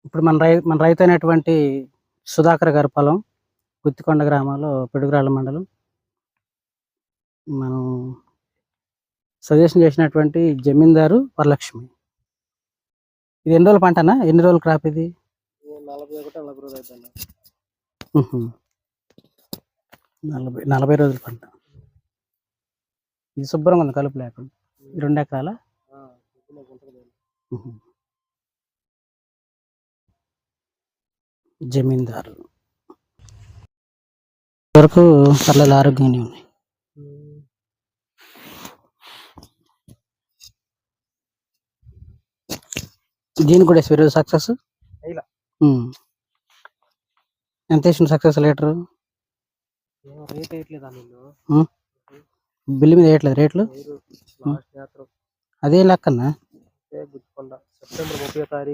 ఇప్పుడు మన రైతు అయినటువంటి సుధాకర్ గారి పొలం గుత్తికొండ గ్రామంలో పిడుగురాళ్ళ మండలం. మనం సజెషన్ చేసినటువంటి జమీందారు వరలక్ష్మి. ఇది ఎన్ని రోజుల పంటనా? ఎన్ని రోజుల క్రాప్ ఇది? 40 రోజులు అవుతుంది. 40 రోజుల పంట. ఇది శుభ్రంగా ఉంది, కలుపు లేకుండా. 2 ఎకరాల జమీందారు వరకు పర్లేదు, ఆరోగ్యంగానే ఉన్నాయి. దీని కూడా ఈరోజు సక్సెస్ ఎంత వేసిన సక్సెస్ లీటరు? రేట్ వేయట్లేదా నేను? బిల్లు మీద వేయట్లేదు రేట్లు? అదే లెక్కన్నా. గుత్తికొండ సెప్టెంబర్ 30వ తారీఖు